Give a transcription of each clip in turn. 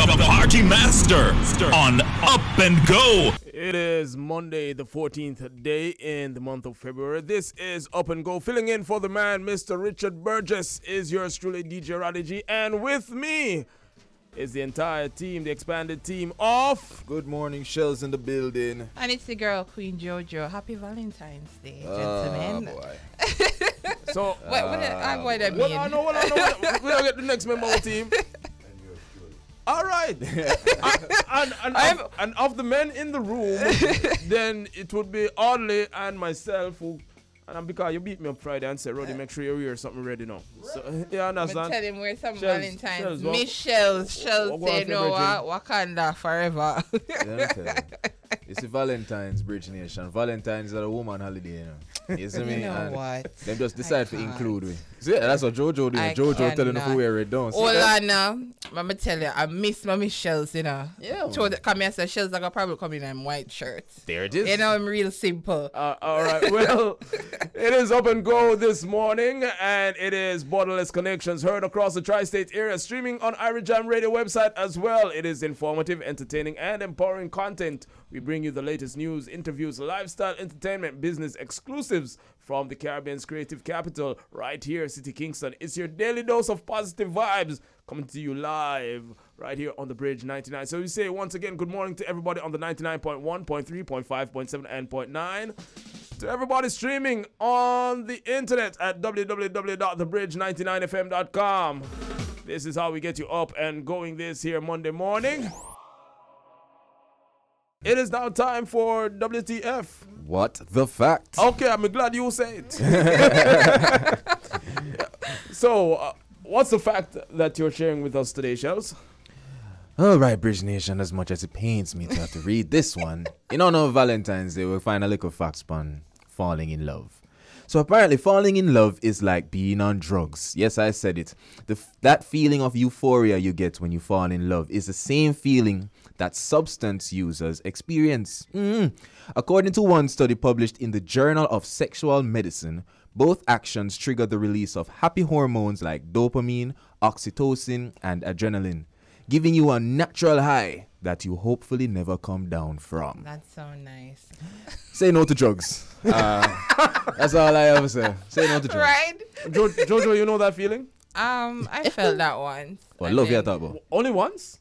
the party master on Up and Go. It is Monday, the 14th day in the month of February. This is Up and Go. Filling in for the man, Mr. Richard Burgess, is yours truly, DJ Roddy G. And with me is the entire team, the expanded team of... Good morning, Shellz in the building. And it's the girl, Queen JoJo. Happy Valentine's Day, gentlemen. Boy. So... what I mean? Well, I know. We'll get the next member of the team. All right. and of the men in the room, then it would be Audley and myself who... And because you beat me up Friday and said, Roddy, make sure you wear something ready now. So, yeah, understand? Tell him wear some Shellz, Valentine's. Shellz, Miss Shellz say no, Wakanda forever. It's a Valentine's Bridge Nation. Valentine's is a woman holiday, you know. You see me? You know and what? Them just decide to include me. See, that's what JoJo doing. JoJo telling us to wear it down. Hold on now. I'm tell you, I miss my Miss Shellz, you know. Yeah. Come here and say Shellz, I could probably come in them white shirts. There it is. You know, I'm real simple. All right. Well, it is Up and Go this morning, and it is Borderless Connections heard across the tri-state area, streaming on Irish Jam Radio website as well. It is informative, entertaining, and empowering content. We bring you the latest news, interviews, lifestyle, entertainment, business exclusives from the Caribbean's creative capital, right here, City Kingston. It's your daily dose of positive vibes coming to you live right here on the Bridge 99. So we say once again, good morning to everybody on the 99.1, 0.3, 0.5, 0.7, and 0.9. To everybody streaming on the internet at www.thebridge99fm.com. This is how we get you up and going this here Monday morning. It is now time for WTF. What the fact? Okay, I'm glad you say it. So, what's the fact that you're sharing with us today, Shellz? All right, Bridge Nation, as much as it pains me to have to read this one, you know, on Valentine's Day, we'll find a little facts on falling in love. So apparently falling in love is like being on drugs. Yes, I said it. That feeling of euphoria you get when you fall in love is the same feeling that substance users experience. According to one study published in the Journal of Sexual Medicine, both actions trigger the release of happy hormones like dopamine, oxytocin, and adrenaline, giving you a natural high that you hopefully never come down from. That's so nice. Say no to drugs. That's all I ever say. Say no to drugs. Right? Jojo, you know that feeling? I felt that once. Well, love you talk about. Only once?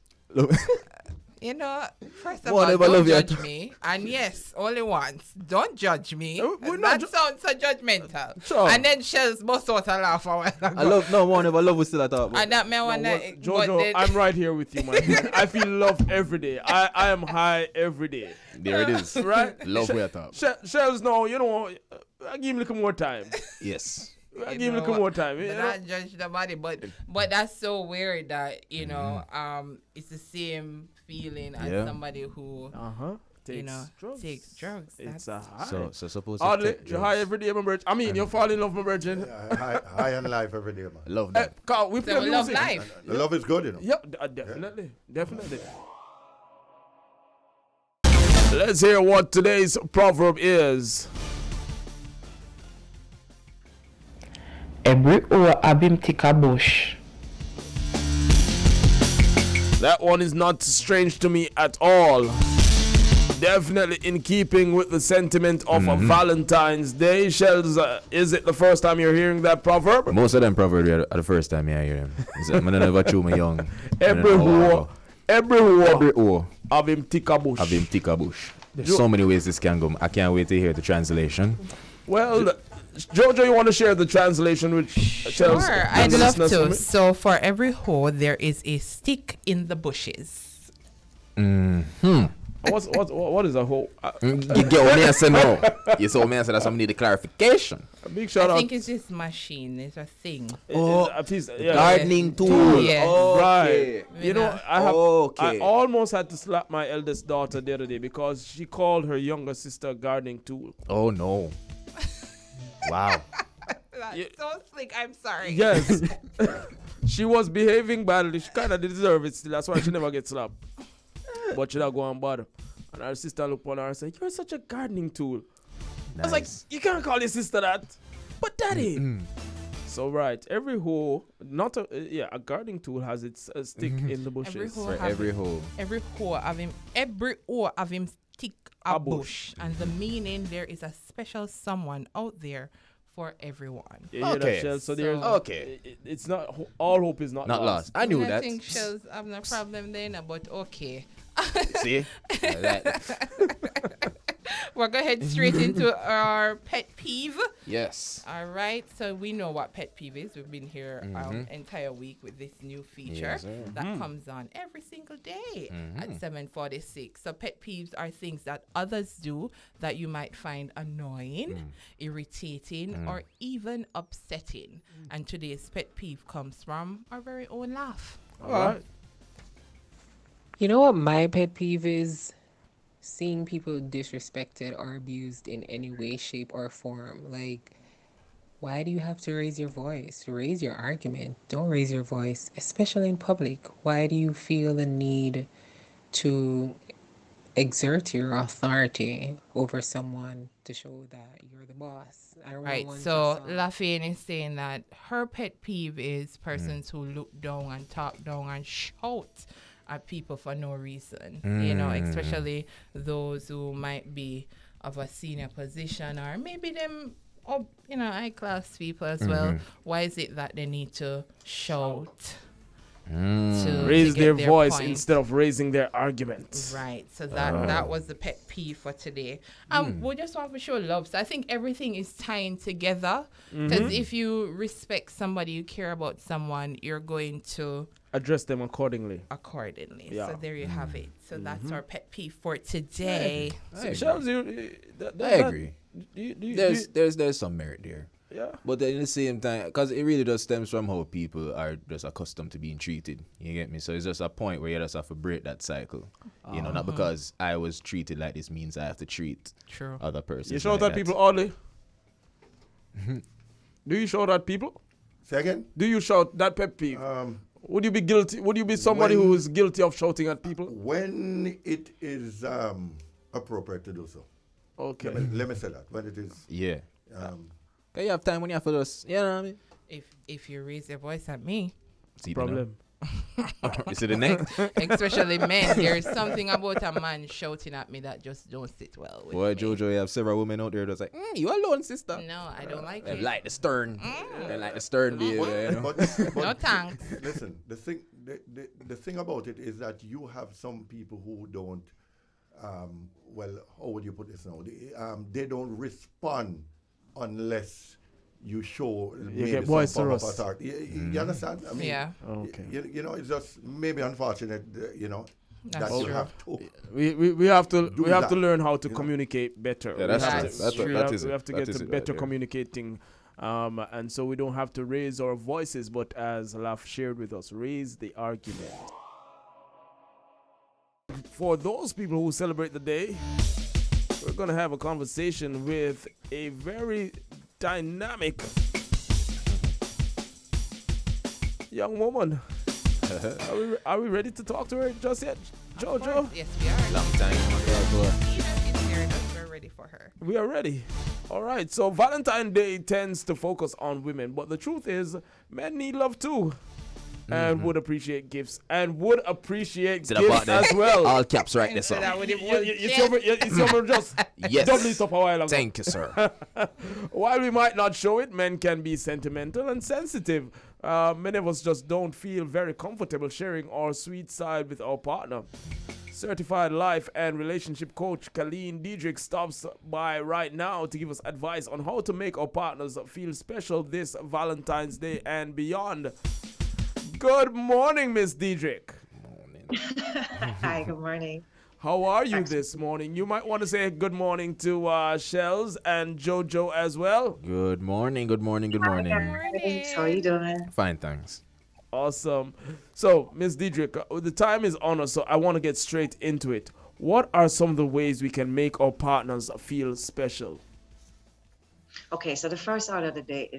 You know, first of Well, all, never don't love you. judge me. And yes, only once. Don't judge me. We're not That sounds so judgmental. Sure. And then Shellz bust out a laugh a while ago. I love, no, one never love we still at all. And that man wanna... Jojo, I'm right here with you, man. I feel love every day. I am high every day. There it is. Right? Love we at all. Shellz, no, you know, I give him a little more time. Yes. I give him a little more time. You know? Not judge the body, but that's so weird that, you know, it's the same feeling as somebody who, takes drugs. It's a high. So suppose Oddly, you're high every day, my virgin. I mean, you fall in love, my virgin. Yeah, high on life every day, man. love that. Carl, we play So we love music. life. The love is good, you know. Yep, definitely. Let's hear what today's proverb is. Every hour abim tika bush. That one is not strange to me at all. Definitely in keeping with the sentiment of a Valentine's Day. Shellz, is it the first time you're hearing that proverb? Most of them probably are the first time I hear them. I never chew me young. Every hour Of him tika bush. him tika bush. There's so many ways this can go. I can't wait to hear the translation. Well, Jojo, you want to share the translation with Shellz? Sure, I'd love to. So for every hoe, there is a stick in the bushes. What is a hoe? You get what me I say no. You saw me I said that somebody need a clarification. A big shout I out. think it's this machine. It's a thing. A piece, yeah. Gardening tool. Yes. Right. You know, I Okay. almost had to slap my eldest daughter the other day because she called her younger sister a gardening tool. Oh no. Wow. That's so slick. I'm sorry. Yes. She was behaving badly. She kind of deserve it still. That's why she never gets slapped. But she don't go on bother. And her sister looked on her and said, "You're such a gardening tool." Nice. I was like, "You can't call your sister that." But daddy. So right, every hoe, not a a gardening tool has its stick in the bushes. Every hoe. Every hoe have him stick a bush, and the meaning there is a special someone out there for everyone. Okay. So there's it's not all hope is not lost. I knew that. I think Shellz have no problem then, but okay. See? We'll go ahead straight into our pet peeve. Yes. All right. So we know what pet peeve is. We've been here entire week with this new feature that comes on every single day at 7:46. So pet peeves are things that others do that you might find annoying, irritating, or even upsetting. And today's pet peeve comes from our very own Laugh. All right. You know what my pet peeve is? Seeing people disrespected or abused in any way, shape, or form. Like, why do you have to raise your voice? Raise your argument. Don't raise your voice, especially in public. Why do you feel the need to exert your authority over someone to show that you're the boss? Right, so Lafayette is saying that her pet peeve is persons who look down and talk down and shout at people for no reason, you know, especially those who might be of a senior position or maybe them, you know, high-class people as well. Why is it that they need to shout? To raise their voice point instead of raising their argument. Right. So that was the pet peeve for today. We just want to show love. So I think everything is tying together. Because if you respect somebody, you care about someone, you're going to address them accordingly. Yeah. So there you have it. So that's our pet peeve for today. I agree. There's some merit there. Yeah. But then at the same time, because it really just stems from how people are just accustomed to being treated. You get me? So it's just a point where you just have to break that cycle. You know, not because I was treated like this means I have to treat other persons. You shout like at people oddly? Do you shout at people? Say again? Do you shout that pet peeve? Would you be guilty? Would you be somebody who is guilty of shouting at people? When it is appropriate to do so. Okay. Let me say that. When it is. Yeah. Can you have time when you have to just, you know what I mean? If you raise your voice at me, See problem. You see the neck? especially men, there's something about a man shouting at me that just don't sit well with Boy, me. JoJo, you have several women out there that's like, you alone, sister. No, I don't like They it. like the stern. They like the stern behavior, you know? But No thanks. Listen, the thing about it is that you have some people who don't, well, how would you put this now? They don't respond unless you show maybe some form of authority. You understand? I mean, Okay. You know, it's just maybe unfortunate, you know, That's that you true. have to. We have to that, learn how to communicate better. Yeah, We have to get to better communicating. And so we don't have to raise our voices, but as Laf shared with us, raise the argument. For those people who celebrate the day, we're going to have a conversation with a very dynamic young woman. Are we ready to talk to her just yet, JoJo? Yes, we are. Long time. We're ready for her. We are ready. All right. So Valentine Day tends to focus on women, but the truth is, men need love too, and would appreciate gifts and would appreciate gifts as well. All caps right there, sir. It's over just Yes. doubly stuff a while ago. Thank you, sir. While we might not show it, men can be sentimental and sensitive. Many of us just don't feel very comfortable sharing our sweet side with our partner. Certified life and relationship coach Caleen Diedrick stops by right now to give us advice on how to make our partners feel special this Valentine's Day and beyond. Good morning, Miss Diedrick. Hi, good morning. How are you this morning? You might want to say good morning to Shellz and JoJo as well. Good morning, good morning, good morning. How are you doing? Fine, thanks. Awesome. So, Miss Diedrick, the time is on us, so I want to get straight into it. What are some of the ways we can make our partners feel special? Okay, so the first order of the day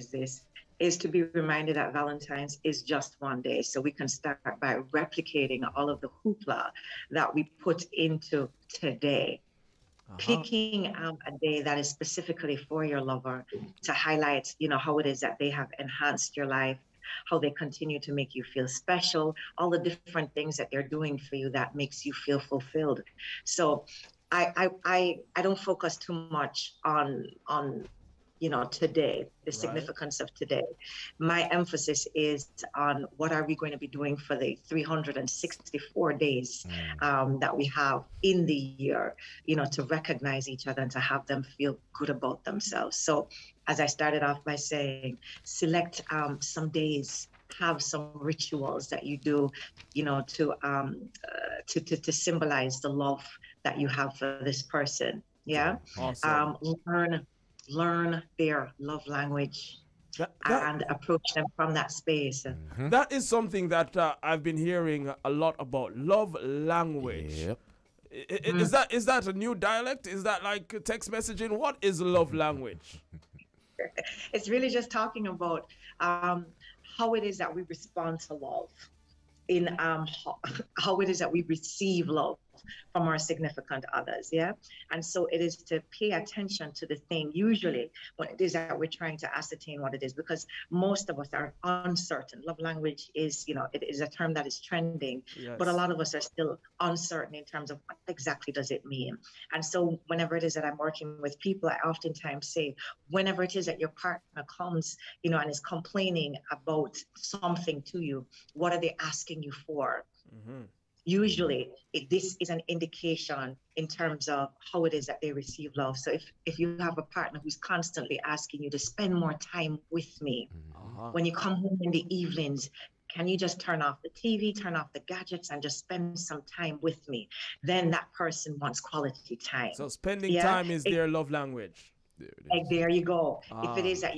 is to be reminded that Valentine's is just one day. So we can start by replicating all of the hoopla that we put into today. Picking a day that is specifically for your lover to highlight, how it is that they have enhanced your life, how they continue to make you feel special, all the different things that they're doing for you that makes you feel fulfilled. So I don't focus too much on today, the significance of today. My emphasis is on what are we going to be doing for the 364 days that we have in the year, to recognize each other and to have them feel good about themselves. So as I started off by saying, select some days, have some rituals that you do, to symbolize the love that you have for this person. Yeah. Awesome. Learn their love language and approach them from that space. That is something that I've been hearing a lot about, love language. Yep. Is that a new dialect? Is that like text messaging? What is love language? It's really just talking about how it is that we respond to love, in how it is that we receive love from our significant others. Yeah. And so it is to pay attention to the thing, usually when it is that we're trying to ascertain what it is, because most of us are uncertain. Love language is, it is a term that is trending, but a lot of us are still uncertain in terms of what exactly does it mean. And so whenever it is that I'm working with people, I oftentimes say, whenever it is that your partner comes, and is complaining about something to you, what are they asking you for? Usually this is an indication in terms of how it is that they receive love. So if you have a partner who's constantly asking you to spend more time with me, when you come home in the evenings, can you just turn off the TV, turn off the gadgets, and just spend some time with me? Then that person wants quality time. So spending time is their love language. There you go. If it is that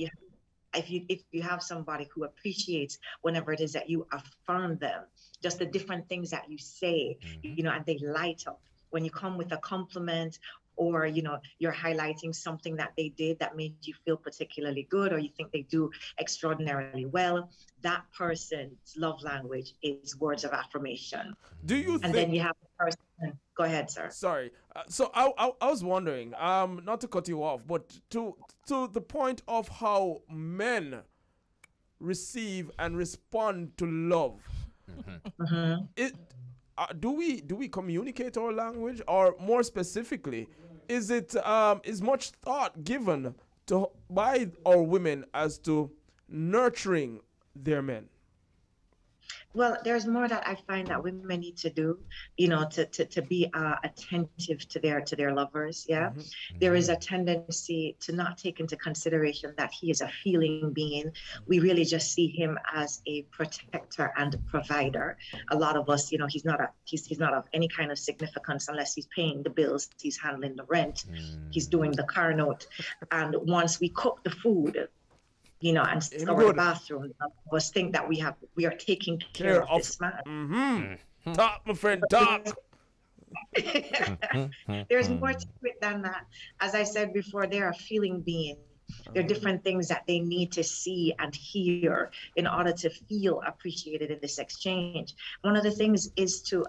if you have somebody who appreciates whenever it is that you affirm them, just the different things that you say, and they light up. When you come with a compliment, or you're highlighting something that they did that made you feel particularly good, or you think they do extraordinarily well, that person's love language is words of affirmation. Do you think? And then you have the person. Go ahead, sir. Sorry. So I was wondering, not to cut you off, but to the point of how men receive and respond to love. Do we communicate our language, or more specifically, is much thought given by our women as to nurturing their men? Well, there's more that I find that women need to do, to be attentive to their lovers. Yeah. There is a tendency to not take into consideration that he is a feeling being. We really just see him as a protector and provider. A lot of us, he's not of any kind of significance unless he's paying the bills, he's handling the rent, he's doing the car note. And once we cook the food, and scour the bathroom, of us think that we are taking care of this man. Talk, my friend, talk. There's more to it than that. As I said before, they're a feeling being. There are different things that they need to see and hear in order to feel appreciated in this exchange. One of the things is to,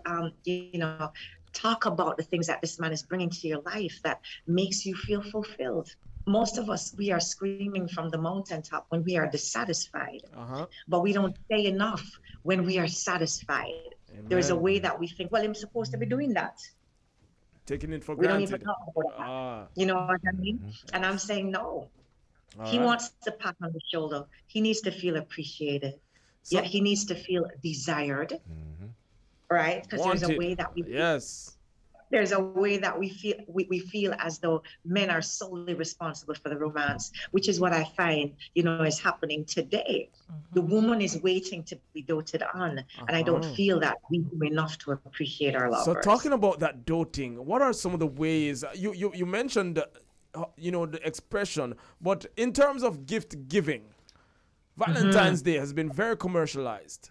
talk about the things that this man is bringing to your life that makes you feel fulfilled. Most of us, we are screaming from the mountaintop when we are dissatisfied, but we don't say enough when we are satisfied. Amen. There is a way that we think, well, I'm supposed to be doing that. Taking it for we granted. We don't even talk about that. You know what I mean? And I'm saying no. He wants the pat on the shoulder. He needs to feel appreciated. So, he needs to feel desired, right? Because there's a way that we there's a way that we feel as though men are solely responsible for the romance, which is what I find, is happening today. The woman is waiting to be doted on, and I don't feel that we do enough to appreciate our lovers. So talking about that doting, what are some of the ways you mentioned, the expression, but in terms of gift giving, Valentine's Day has been very commercialized.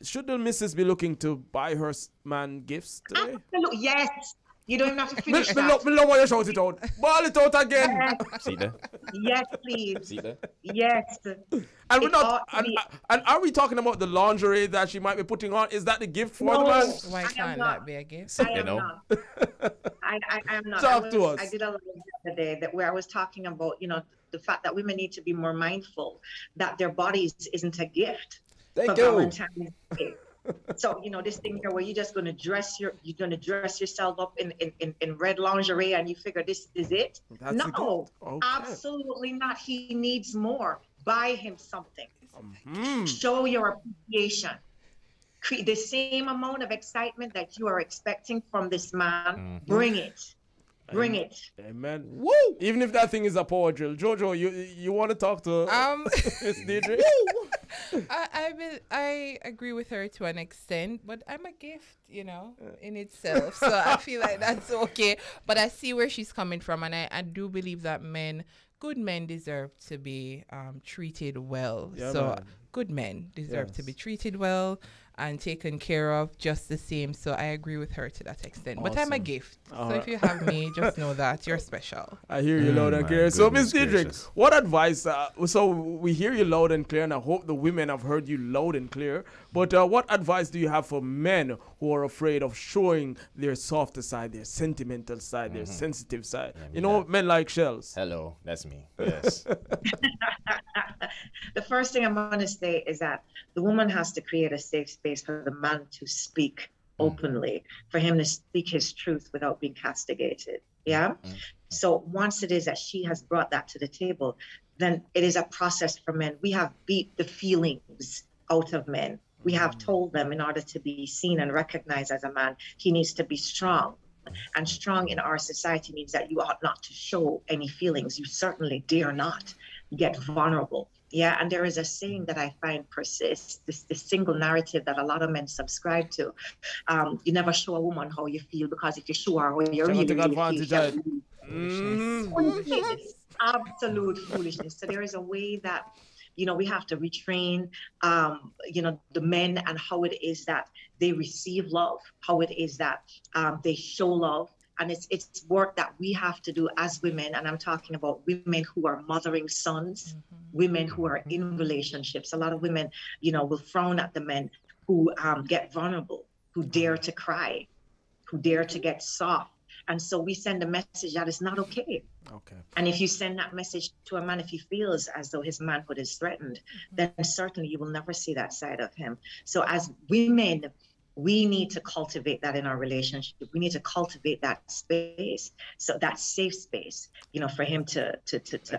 Should the missus be looking to buy her man gifts today? Absolutely, yes. You don't even have to finish that. Me love when you shout it out. Ball it out again. Yes. See that? Yes, please. See that? Yes. And we're not. And are we talking about the lingerie that she might be putting on? Is that the gift for the man? Why can't that be a gift? I I'm not. Talk to us. I did a live the other day where I was talking about, the fact that women need to be more mindful that their bodies isn't a gift for Valentine's Day. So, this thing here where you're just going to dress yourself up in red lingerie and you figure this is it. No, absolutely not. He needs more. Buy him something. Show your appreciation. The same amount of excitement that you are expecting from this man, bring it. Bring it. Amen. Woo! Even if that thing is a power drill. Jojo, you want to talk to Miss Diedrick? I agree with her to an extent, but I'm a gift, in itself. So I feel like that's okay. But I see where she's coming from, and I do believe that good men deserve to be treated well. Yeah, so man. Good men deserve to be treated well and taken care of just the same. So I agree with her to that extent. Awesome. But I'm a gift. So if you have me, just know that you're special. I hear you loud and clear. So Miss Diedrick, what advice, so we hear you loud and clear, and I hope the women have heard you loud and clear, but what advice do you have for men who are afraid of showing their softer side, their sentimental side, their sensitive side? Men like Shellz. Hello, that's me. Yes. The first thing I'm going to say is that the woman has to create a safe space for the man to speak openly, for him to speak his truth without being castigated. Yeah. So once it is that she has brought that to the table, then it is a process for men. We have beat the feelings out of men. We have told them in order to be seen and recognized as a man, he needs to be strong. And strong in our society means that you ought not to show any feelings. You certainly dare not get vulnerable. Yeah, and there is a saying that I find persists, this single narrative that a lot of men subscribe to. You never show a woman how you feel, because if you show her how you really feel, foolishness, absolute foolishness. So there is a way that, we have to retrain, the men and how it is that they receive love, how it is that they show love. And it's work that we have to do as women. And I'm talking about women who are mothering sons, women who are in relationships. A lot of women, will frown at the men who get vulnerable, who dare to cry, who dare to get soft. And so we send a message that is not okay. Okay. And if you send that message to a man, if he feels as though his manhood is threatened, then certainly you will never see that side of him. So as women, we need to cultivate that in our relationship. We need to cultivate that space, so that safe space, for him to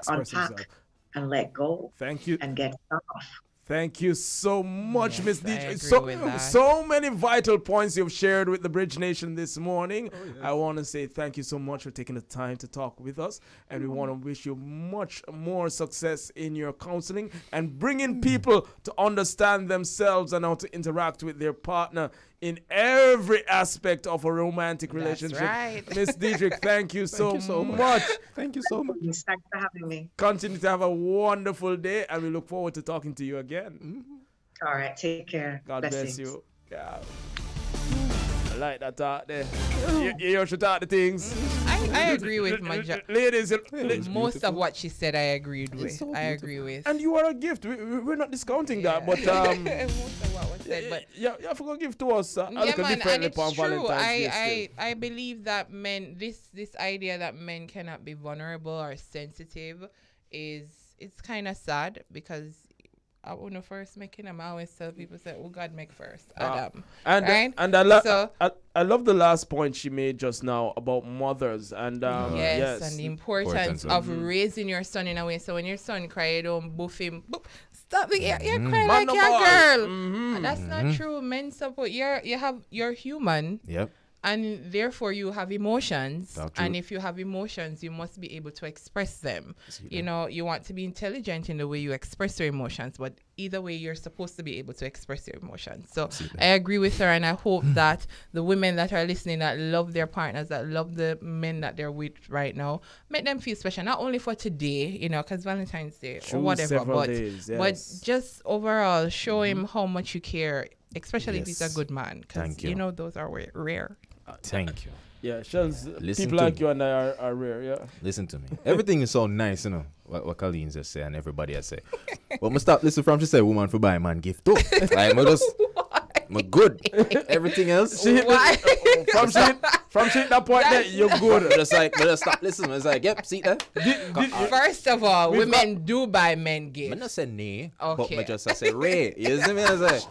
unpack and let go. Thank you. And get off. Thank you so much, Miss Diedrick. So many vital points you've shared with the Bridge Nation this morning. Oh, yes. I want to say thank you so much for taking the time to talk with us. And we want to wish you much more success in your counseling and bringing people to understand themselves and how to interact with their partner in every aspect of a romantic relationship. Right. Miss Diedrick, thank you so much. Thank you so much. Thanks for having me. Continue to have a wonderful day, and we look forward to talking to you again. All right, take care. God bless you. Yeah. I like that talk there. You should talk the things. I agree with ladies. Most of what she said, I agreed with. I agree with. And you are a gift. We're not discounting that, but most of what was said, but you have to give to us a little man, differently and it's on true. Valentine's Day. I believe that men, this idea that men cannot be vulnerable or sensitive it's kind of sad, because when I first making them, I always tell people, say, "Oh, God make first, Adam." And I love the last point she made just now about mothers and yes, and the importance of raising your son in a way. So when your son cry, you don't boof him. Boop, stop it! You're crying like your girl. And that's not true. Men support. You're human. Yep. And therefore, you have emotions. And if you have emotions, you must be able to express them. You want to be intelligent in the way you express your emotions. But either way, you're supposed to be able to express your emotions. So I agree with her. And I hope that the women that are listening, that love their partners, that love the men that they're with right now, make them feel special. Not only for today, because Valentine's Day or whatever. But just overall, show him how much you care. Especially if he's a good man. Because, those are rare. Thank you. Yeah, Shellz, people like you and I are rare, yeah. Listen to me. Everything is so nice, what Caleen just say and everybody has say. But I stop listen from she say woman for buy man gift too. Like, just I'm good. Everything else, She hit Why? from she hit that point there, you're good. just like, but just stop listening. It's like, yep, see that. First of all, women do buy men I'm gifts. not saying nay, Okay. but I say Ray. You see me? I say.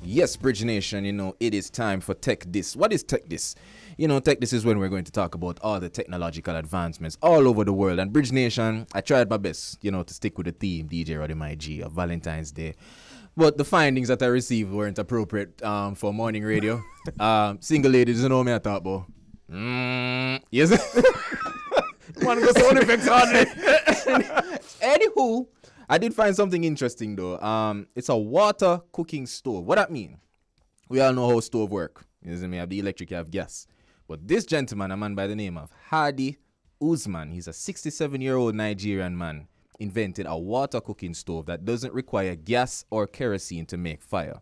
Yes, Bridge Nation, you know, it is time for Tech This. What is Tech This? You know, Tech This is when we're going to talk about all the technological advancements all over the world. And Bridge Nation, I tried my best, you know, to stick with the theme, DJ Roddy G, of Valentine's Day. But the findings that I received weren't appropriate for morning radio. Single ladies, you know me I thought about. Yes. Man, go sound effects on it. Anywho, I did find something interesting though. It's a water cooking stove. What that mean? We all know how stove work. You see me, you have the electric, you have gas. But this gentleman, a man by the name of Hadi Usman, he's a 67-year-old Nigerian man, invented a water cooking stove that doesn't require gas or kerosene to make fire.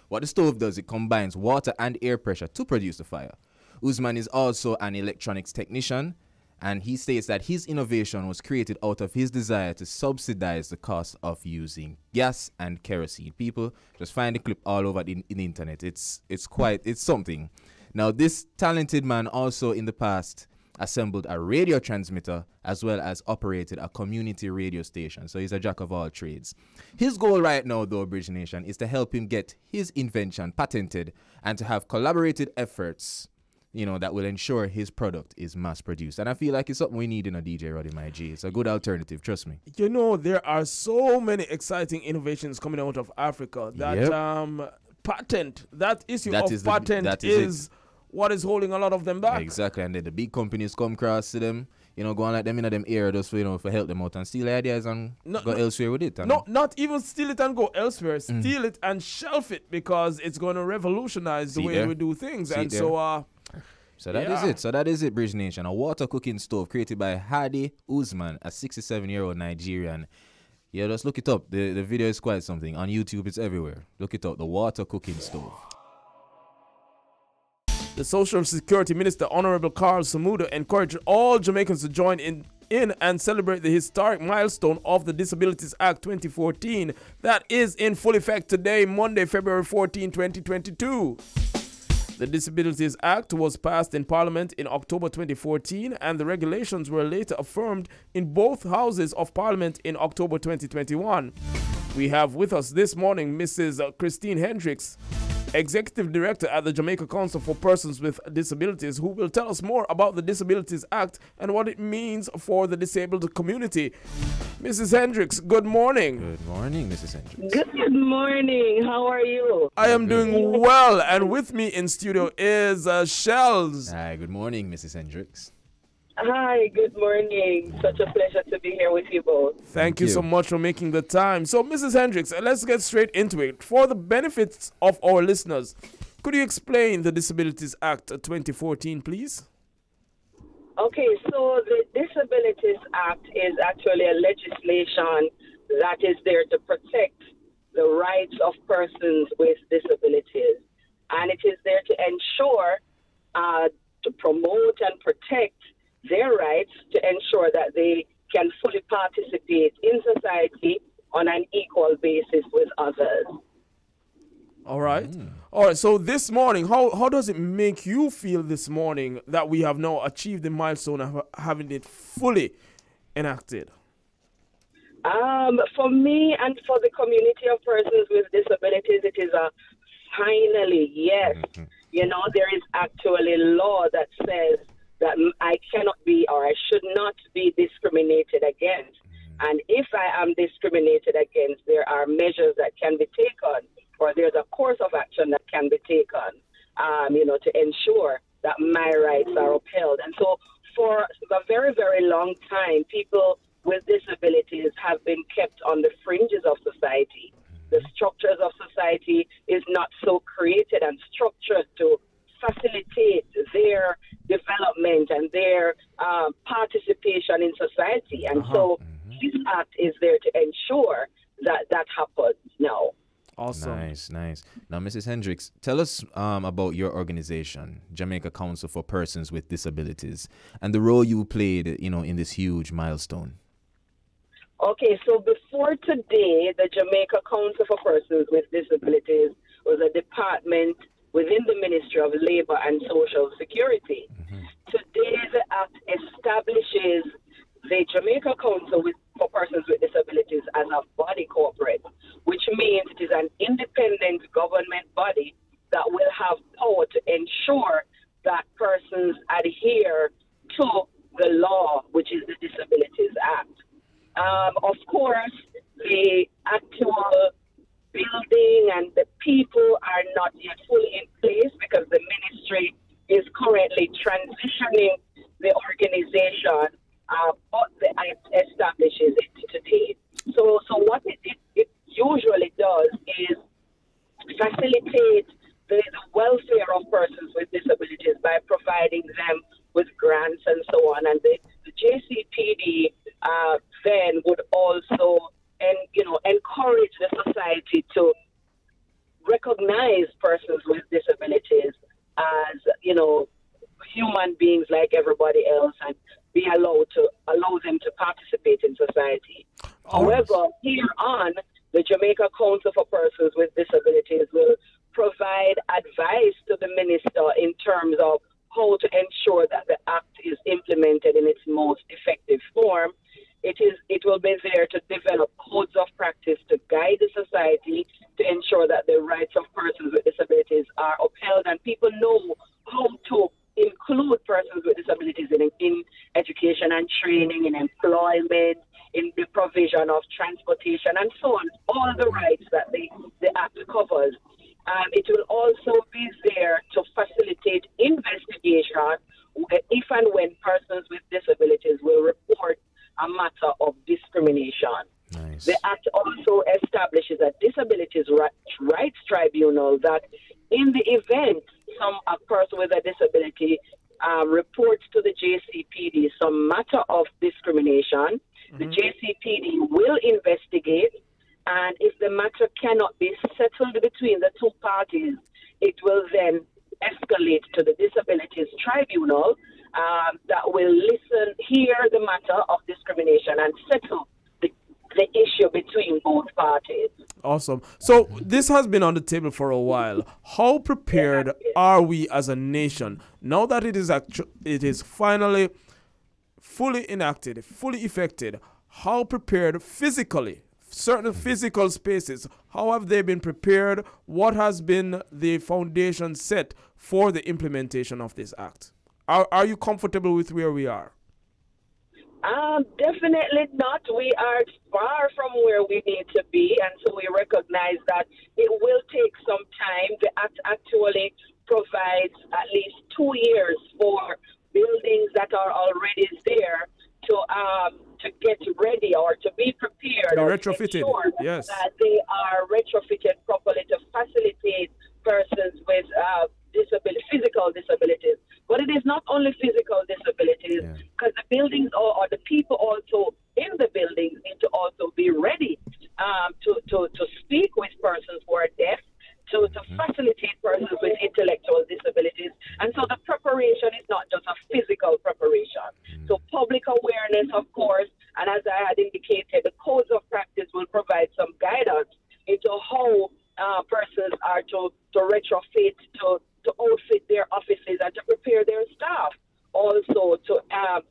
What the stove does, it combines water and air pressure to produce the fire. Usman is also an electronics technician, and he states that his innovation was created out of his desire to subsidize the cost of using gas and kerosene. People just find the clip all over in the internet. It's something. Now, this talented man also in the past assembled a radio transmitter as well as operated a community radio station. So he's a jack of all trades. His goal right now, though, Bridge Nation, is to help him get his invention patented and to have collaborated efforts, you know, that will ensure his product is mass produced. And I feel like it's something we need in a DJ Roddy G. It's a good alternative, trust me. You know, there are so many exciting innovations coming out of Africa that that issue of patent is what is holding a lot of them back. Exactly, and then the big companies come across to them, you know, go on like them in them area just for, you know, for help them out and steal ideas and go elsewhere with it. No, not even steal it and go elsewhere. Steal it and shelf it because it's going to revolutionize the way we do things. So that is it, Bridge Nation. A water cooking stove created by Hadi Usman, a 67-year-old Nigerian. Yeah, just look it up. The video is quite something. On YouTube, it's everywhere. Look it up, the water cooking stove. The Social Security Minister, Honorable Carl Samuda, encouraged all Jamaicans to join in and celebrate the historic milestone of the Disabilities Act 2014 that is in full effect today, Monday, February 14, 2022. The Disabilities Act was passed in Parliament in October 2014, and the regulations were later affirmed in both houses of Parliament in October 2021. We have with us this morning Mrs. Christine Hendricks, Executive Director at the Jamaica Council for Persons with Disabilities, who will tell us more about the Disabilities Act and what it means for the disabled community. Mrs. Hendricks, good morning. Good morning, Mrs. Hendricks. Good morning. How are you? I am doing well, and with me in studio is Shellz. Hi, good morning, Mrs. Hendricks. Hi, good morning. Such a pleasure to be here with you both. Thank you so much for making the time. So, Mrs. Hendricks, let's get straight into it. For the benefits of our listeners, could you explain the Disabilities Act 2014, please? Okay, so the Disabilities Act is actually a legislation that is there to protect the rights of persons with disabilities. And it is there to ensure, to promote and protect their rights, to ensure that they can fully participate in society on an equal basis with others. All right. All right. So this morning, how does it make you feel this morning that we have now achieved the milestone of having it fully enacted? For me and for the community of persons with disabilities, it is a finally, yes. You know, there is actually law that says that I cannot be or I should not be discriminated against. And if I am discriminated against, there are measures that can be taken, or there's a course of action that can be taken, you know, to ensure that my rights are upheld. And so for a very, very long time, people with disabilities have been kept on the fringes of society. The structures of society is not so created and structured to facilitate their development and their participation in society. And so this act is there to ensure that that happens now. Awesome. Nice. Now, Mrs. Hendricks, tell us about your organization, Jamaica Council for Persons with Disabilities, and the role you played, you know, in this huge milestone. Okay, so before today, the Jamaica Council for Persons with Disabilities was a department within the Ministry of Labor and Social Security. Today, the Act establishes the Jamaica Council for Persons with Disabilities as a body corporate, which means it is an independent government body that will have power to ensure that persons adhere to the law, which is the Disabilities Act. Of course, the actual building and the people are not yet fully in place because the ministry is currently transitioning the organization, but the Act establishes it today. So what it usually does is facilitate the welfare of persons with disabilities by providing them with grants and so on. And the JCPD then would also encourage the society to recognize persons with disabilities as, human beings like everybody else and allow them to participate in society. However, here on, the Jamaica Council for Persons with Disabilities will provide advice to the minister in terms of how to ensure that the Act is implemented in its most effective form. It will be there to develop codes of practice to guide the society to ensure that the rights of persons with disabilities are upheld and people know how to include persons with disabilities in education and training, in employment, in the provision of transportation and so on, all the rights that the Act covers. It will also be there to facilitate investigation if and when persons with disabilities will report a matter of discrimination. Nice. The Act also establishes a disabilities rights tribunal that in the event a person with a disability reports to the JCPD some matter of discrimination, the JCPD will investigate, and if the matter cannot be settled between the two parties, it will then escalate to the Disabilities Tribunal that will hear the matter of discrimination and settle the issue between both parties. Awesome. So this has been on the table for a while. How prepared are we as a nation now that it is finally fully enacted, fully effected? How prepared physically? Certain physical spaces, how have they been prepared? What has been the foundation set for the implementation of this act? Are you comfortable with where we are? Definitely not. We are far from where we need to be, and so we recognize that it will take some time. The Act actually provides at least 2 years for buildings that are already there to get ready or to be prepared or retrofitted. to ensure Yes. that they are retrofitted properly to facilitate persons with physical disabilities. But it is not only physical disabilities, because the buildings or the people also in the buildings need to also be ready to speak with persons who are deaf, to facilitate persons with intellectual disabilities. And so the preparation is not just a physical preparation. So public awareness, of course, and as I had indicated, the codes of practice will provide some guidance into how persons are to retrofit, to outfit their offices and to prepare their staff. Also to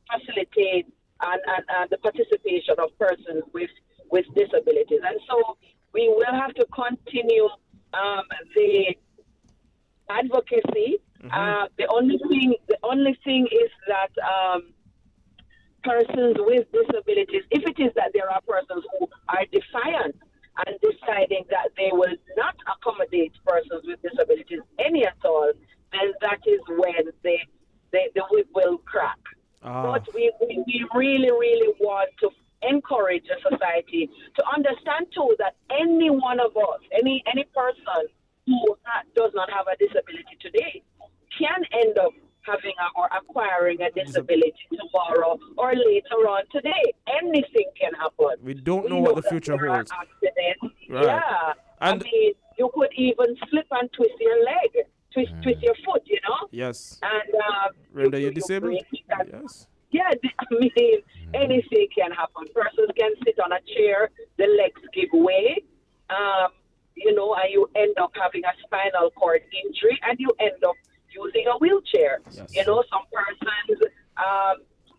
facilitate and the participation of persons with disabilities. And so we will have to continue the advocacy. The only thing is that persons with disabilities, if it is that there are persons who are defiant and deciding that they will not accommodate persons with disabilities any at all, then that is when the whip will crack. But we really, really want to encourage the society to understand too that any one of us, any person who does not have a disability today can end up having or acquiring a disability tomorrow or later on today. Anything can happen. We don't know what the future holds. Accidents. Right. Yeah. And I mean, you could even slip and twist your leg, twist your foot, you know? Yes. And render you disabled? break that. Yes. Yeah, I mean, anything can happen. Persons can sit on a chair, the legs give way, you know, and you end up having a spinal cord injury, and you end up using a wheelchair. Yes. You know, some persons,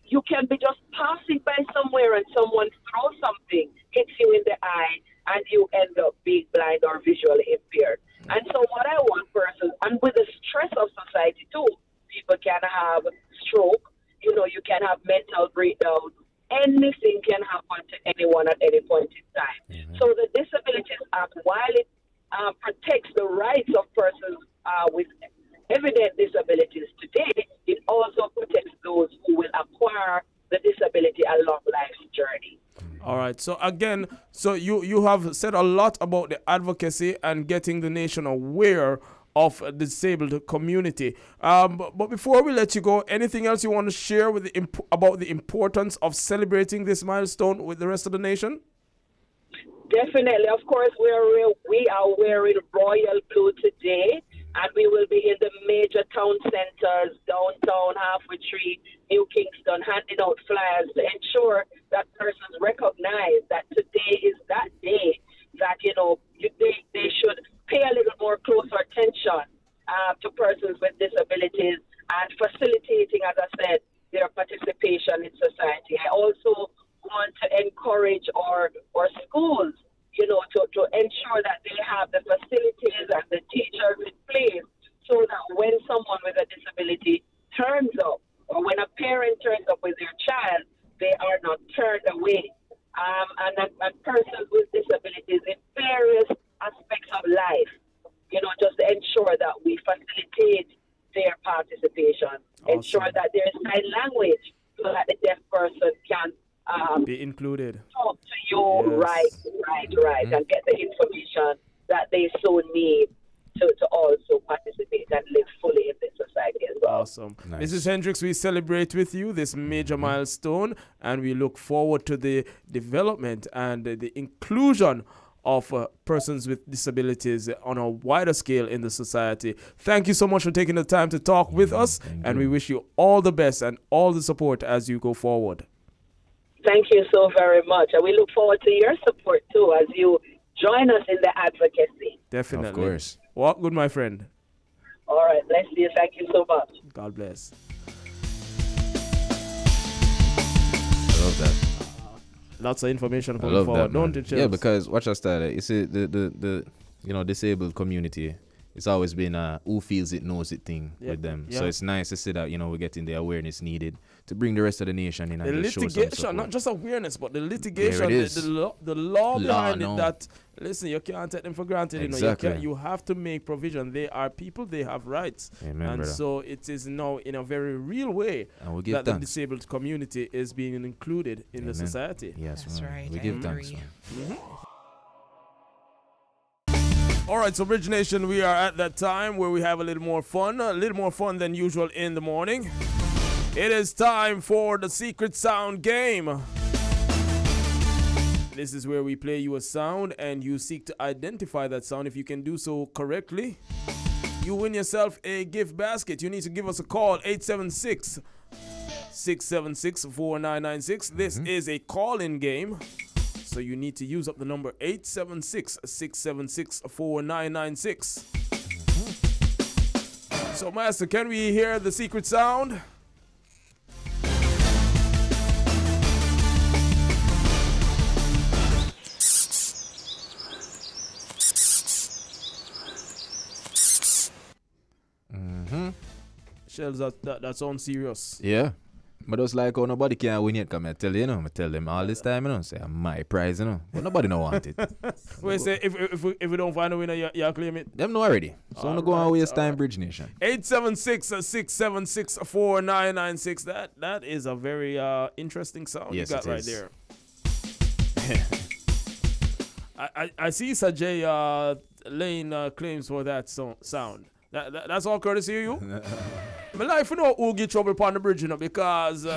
you can be just passing by somewhere and someone throws something, hits you in the eye, and you end up being blind or visually impaired. And so what I want persons, and with the stress of society too, people can have stroke, you know, you can have mental breakdown. Anything can happen to anyone at any point in time. So the Disabilities Act, while it protects the rights of persons with evident disabilities today, it also protects those who will acquire the disability along life's journey. All right. So again, so you have said a lot about the advocacy and getting the nation aware of the disabled community. But before we let you go, anything else you want to share with about the importance of celebrating this milestone with the rest of the nation? Definitely. Of course, we are wearing royal blue today, and we will be in the major town centers, downtown, Halfway Tree, New Kingston, handing out flyers to ensure that persons recognize that today is that day that, you know, they should pay a little more closer attention to persons with disabilities and facilitating, as I said, their participation in society. I also want to encourage our schools, you know, to ensure that they have the facilities and the teachers in place so that when someone with a disability turns up or when a parent turns up with their child, they are not turned away. And persons with disabilities in various aspects of life, you know, just to ensure that we facilitate their participation, ensure that there is sign language so that the deaf person can be included. Talk to you, yes. right, and get the information that they so need to also participate and live fully in this society as well. Awesome. Nice. Mrs. Hendricks, we celebrate with you this major milestone, and we look forward to the development and the inclusion of persons with disabilities on a wider scale in the society. Thank you so much for taking the time to talk with us, and we wish you all the best and all the support as you go forward. Thank you so very much. And we look forward to your support too as you join us in the advocacy. Definitely. Of course. Walk good, my friend. All right. Bless you. Thank you so much. God bless. I love that. Lots of information coming forward. Don't it, Shellz? Yeah, because watch us style. You see the disabled community. It's always been a who feels it knows it thing with them. So it's nice to see that, you know, we're getting the awareness needed to bring the rest of the nation in and just show some litigation, support. not just awareness, but the litigation, the law behind it that, listen, you can't take them for granted. Exactly. You know, you have to make provision. They are people, they have rights. Amen, and brother. So it is now in a very real way that the disabled community is being included in the society. Yes, that's right. We give thanks. All right, so Bridge Nation, we are at that time where we have a little more fun than usual in the morning. It is time for the Secret Sound game. This is where we play you a sound and you seek to identify that sound. If you can do so correctly, you win yourself a gift basket. You need to give us a call, 876-676-4996. This is a call-in game. So you need to use up the number 876-676-4996. So, Master, can we hear the secret sound? Shellz, that sounds serious. Yeah. But it's like, oh, nobody can win yet. Come I tell you, I tell them all this time, say, my prize, But nobody don't want it. Wait, say, if we don't find a winner, you claim it? Them know already. So I'm going to go and waste time, Bridge Nation. 876-676-4996. That is a very interesting sound you got right there. I see Sajay laying claims for that sound. That's all courtesy of you? My life, who get trouble upon the bridge, because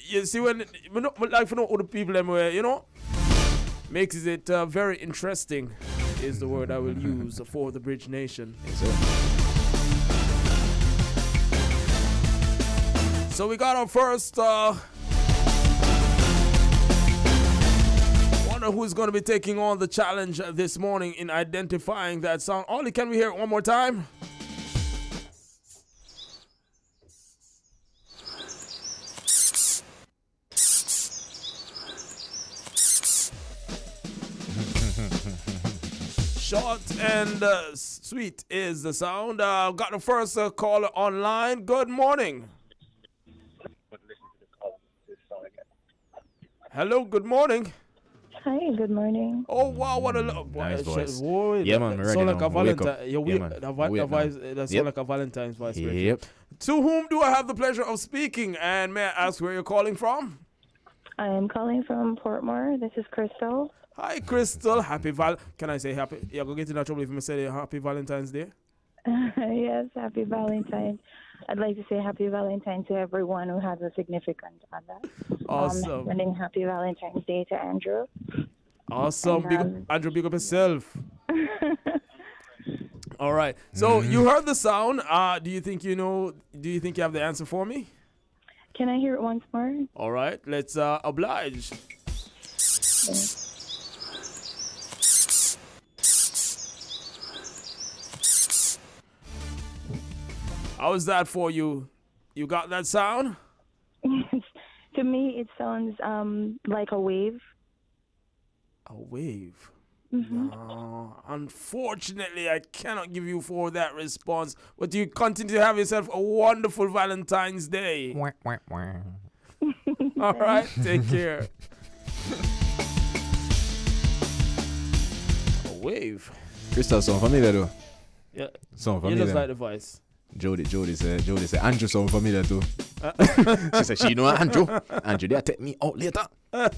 you see, when my life, who the people them where, makes it very interesting, is the word I will use for the Bridge Nation. Yes, sir. So we got our first who is going to be taking on the challenge this morning in identifying that song. Only can we hear it one more time? Short and sweet is the sound. Got the first caller online. Good morning. Hello, good morning. Hi, good morning. Oh, wow, what a nice voice. Boy, Yeah, man, ready sound like now. a Valentine. That Sound like a Valentine's voice. Yep. To whom do I have the pleasure of speaking? And may I ask where you're calling from? I am calling from Portmore. This is Crystal. Hi, Crystal. Can I say happy? You're going to get in trouble if I say happy Valentine's Day? Yes, happy Valentine. I'd like to say happy Valentine to everyone who has a significant other. Awesome. Sending happy Valentine's Day to Andrew. Awesome. Andrew, big up yourself. All right. So you heard the sound. Do you think you have the answer for me? Can I hear it once more? All right. Let's oblige. Yes. How is that for you? You got that sound? To me, it sounds like a wave. A wave? Mm-hmm. No, unfortunately, I cannot give you for that response. But you continue to have yourself a wonderful Valentine's Day. All right, take care. A wave. Crystal sound familiar though. Yeah. Sound You familiar. just like the voice. Jody said Andrew sound familiar too. She said she know Andrew. Andrew, they take me out later.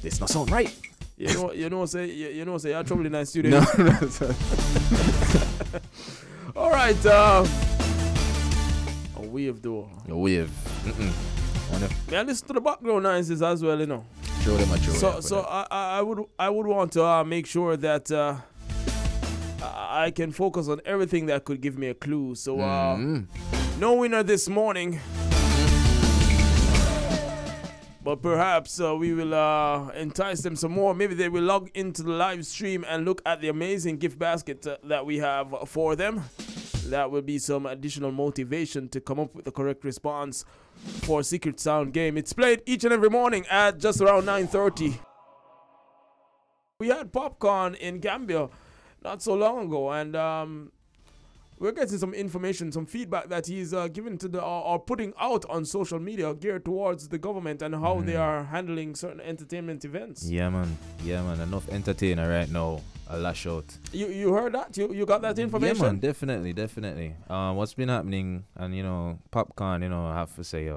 This not sound right. You know, say you're trouble in that studio. No. All right. A wave though. A wave. May I listen to the background noises as well, you know. Show them a show. So I would want to make sure that I can focus on everything that could give me a clue. So no winner this morning. But perhaps we will entice them some more. Maybe they will log into the live stream and look at the amazing gift basket that we have for them. That will be some additional motivation to come up with the correct response for Secret Sound game. It's played each and every morning at just around 9:30. We had Popcorn in Gambia not so long ago, and we're getting some information, some feedback that he's given to the or putting out on social media geared towards the government and how they are handling certain entertainment events. Yeah, man. Enough entertainer right now. A lash out. You heard that? You got that information? Yeah, man. Definitely. What's been happening? And Popcorn. I have to say,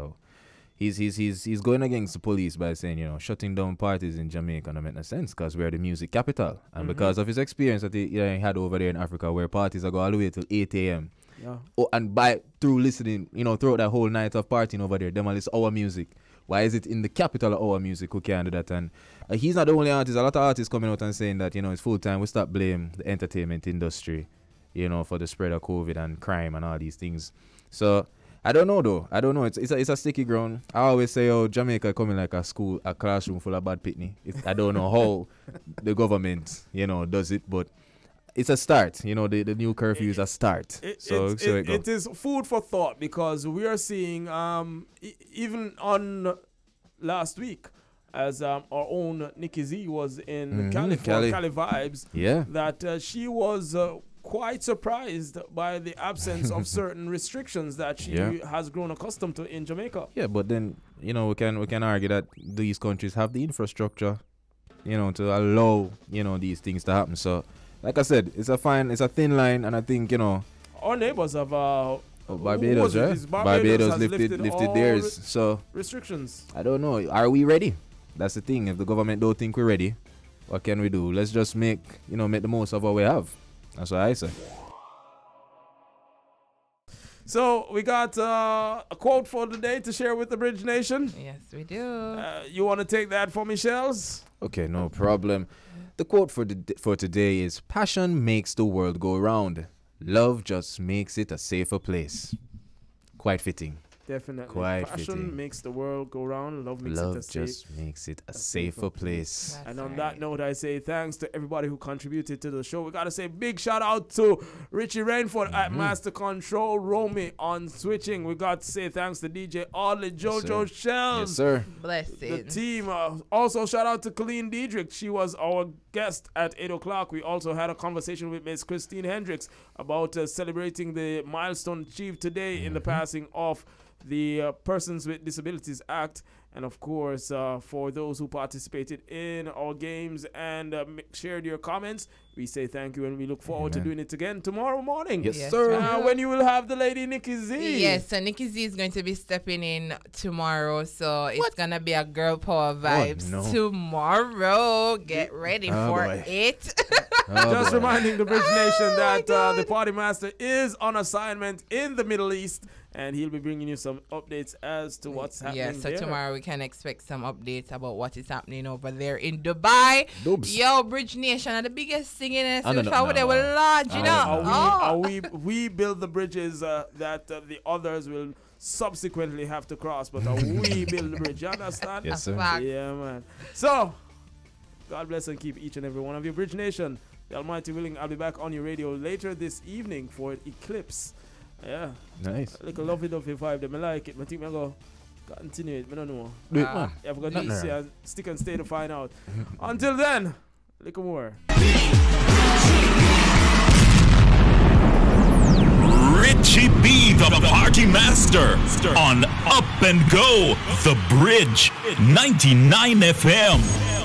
he's going against the police by saying, shutting down parties in Jamaica don't make no sense because we're the music capital. And because of his experience that he had over there in Africa where parties are going all the way till 8 a.m. Yeah. Oh, and through listening, throughout that whole night of partying over there, them all is our music. Why is it in the capital of our music? Who can do that? And he's not the only artist. A lot of artists coming out and saying that, it's full time. We stop blame the entertainment industry, for the spread of COVID and crime and all these things. So I don't know though. It's a sticky ground. I always say, Jamaica coming like a classroom full of bad pitney. I don't know how the government, does it, but it's a start. The new curfew is a start. It is food for thought because we are seeing, even on last week, as our own Nikki Z was in Cali Vibes, that she was quite surprised by the absence of certain restrictions that she has grown accustomed to in Jamaica. Yeah, but then we can argue that these countries have the infrastructure, to allow these things to happen. So, like I said, it's a thin line, and I think our neighbors have Barbados, right? Barbados lifted theirs. So restrictions. I don't know. Are we ready? That's the thing. If the government don't think we're ready, what can we do? Let's just make the most of what we have. That's what I say. So we got a quote for the day to share with the Bridge Nation. Yes, we do. You want to take that for me, Shellz? Okay, no problem. The quote for today is, "Passion makes the world go round. Love just makes it a safer place." Quite fitting. Definitely. Quite Passion fitting. makes the world go round. Love makes Love it a just makes it a safer place. That's And on right. that note, I say thanks to everybody who contributed to the show. We got to say big shout out to Richie Rainford at Master Control, Romy on switching. We got to say thanks to DJ Roddy JoJo Shellz. Yes, sir. Blessed. The team. Also, shout out to Caleen Diedrick. She was our guest at 8 o'clock. We also had a conversation with Miss Christine Hendricks about celebrating the milestone achieved today in the passing of the Persons with Disabilities Act. And of course, for those who participated in our games and shared your comments, we say thank you and we look forward to doing it again tomorrow morning. Yes, Yes, sir. ma'am. When you will have the lady Nikki Z. Yes, so Nikki Z is going to be stepping in tomorrow, so it's gonna be a girl power vibes no. tomorrow. Get ready for boy. it. Just boy. reminding the Bridge Nation that the party master is on assignment in the Middle East, and he'll be bringing you some updates as to what's happening Yeah, so there. tomorrow we can expect some updates about what is happening over there in Dubai. Dubs. Yo, Bridge Nation are the biggest thing in it. I don't So know. over there with large, you know. We build the bridges that the others will subsequently have to cross, but we build the bridge. You understand? Yes, sir. Fact. Yeah, man. So, God bless and keep each and every one of you. Bridge Nation, the Almighty willing, I'll be back on your radio later this evening for Eclipse. Yeah. Nice. Like a lovely vibe. Them I like it. I think I go continue it. I don't know. Do it, man. Yeah, I've got Nothing to see there. stick and stay to find out. Until then, little more. Richie B, the party master, on Up and Go, The Bridge, 99 FM.